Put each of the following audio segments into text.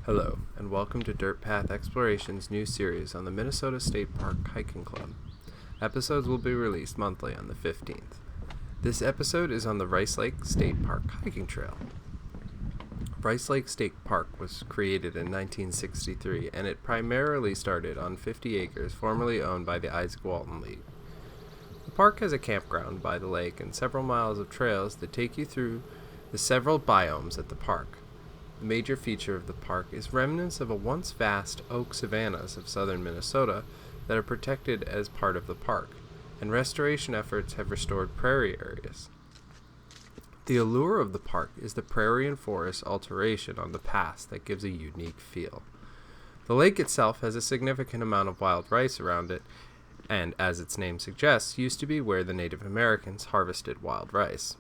Hello, and welcome to Dirt Path Exploration's new series on the Minnesota State Park Hiking Club. Episodes will be released monthly on the 15th. This episode is on the Rice Lake State Park Hiking Trail. Rice Lake State Park was created in 1963, and it primarily started on 50 acres formerly owned by the Izaak Walton League. The park has a campground by the lake and several miles of trails that take you through the several biomes at the park. The major feature of the park is remnants of a once vast oak savannas of southern Minnesota that are protected as part of the park, and restoration efforts have restored prairie areas. The allure of the park is the prairie and forest alteration on the pass that gives a unique feel. The lake itself has a significant amount of wild rice around it, and, as its name suggests, used to be where the Native Americans harvested wild rice.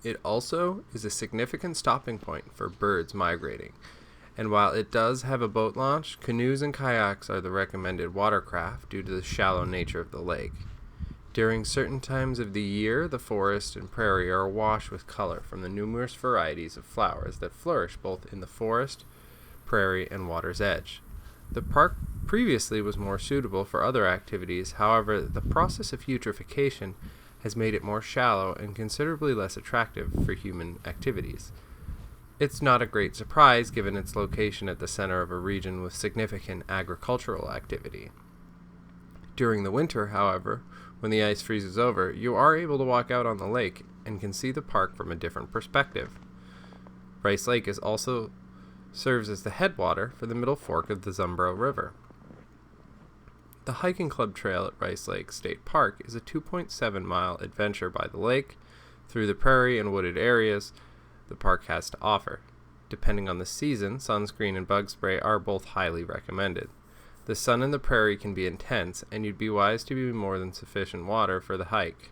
It also is a significant stopping point for birds migrating, and while it does have a boat launch, canoes and kayaks are the recommended watercraft due to the shallow nature of the lake. During certain times of the year, the forest and prairie are awash with color from the numerous varieties of flowers that flourish both in the forest, prairie, and water's edge. The park previously was more suitable for other activities, however, the process of eutrophication has made it more shallow and considerably less attractive for human activities. It's not a great surprise given its location at the center of a region with significant agricultural activity. During the winter, however, when the ice freezes over, you are able to walk out on the lake and can see the park from a different perspective. Rice Lake also serves as the headwater for the middle fork of the Zumbro River. The Hiking Club Trail at Rice Lake State Park is a 2.7-mile adventure by the lake through the prairie and wooded areas the park has to offer. Depending on the season, sunscreen and bug spray are both highly recommended. The sun in the prairie can be intense, and you'd be wise to be more than sufficient water for the hike.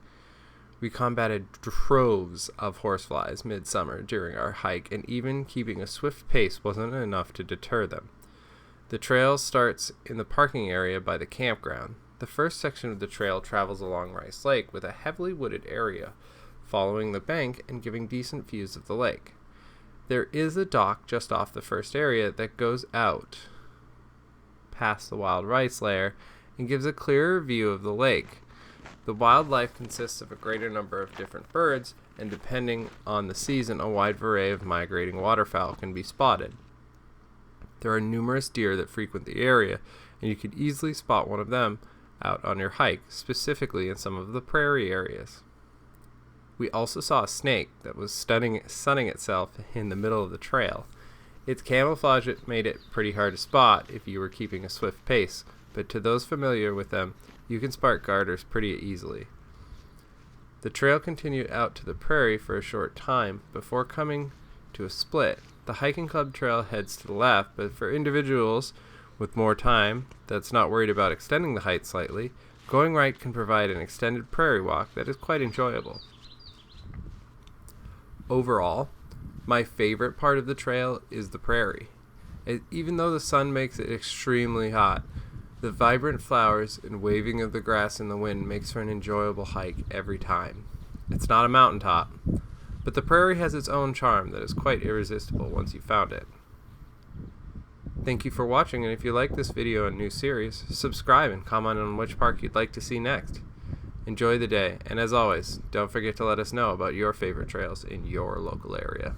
We combated droves of horseflies midsummer during our hike, and even keeping a swift pace wasn't enough to deter them. The trail starts in the parking area by the campground. The first section of the trail travels along Rice Lake with a heavily wooded area, following the bank and giving decent views of the lake. There is a dock just off the first area that goes out past the wild rice layer and gives a clearer view of the lake. The wildlife consists of a greater number of different birds, and depending on the season, a wide array of migrating waterfowl can be spotted. There are numerous deer that frequent the area, and you could easily spot one of them out on your hike, specifically in some of the prairie areas. We also saw a snake that was sunning itself in the middle of the trail. Its camouflage made it pretty hard to spot if you were keeping a swift pace, but to those familiar with them, you can spot garters pretty easily. The trail continued out to the prairie for a short time before coming to a split. The hiking club trail heads to the left, but for individuals with more time that's not worried about extending the hike slightly, going right can provide an extended prairie walk that is quite enjoyable. Overall, my favorite part of the trail is the prairie. Even though the sun makes it extremely hot, the vibrant flowers and waving of the grass in the wind makes for an enjoyable hike every time. It's not a mountaintop, but the prairie has its own charm that is quite irresistible once you've found it. Thank you for watching, and if you like this video and new series, subscribe and comment on which park you'd like to see next. Enjoy the day, and as always, don't forget to let us know about your favorite trails in your local area.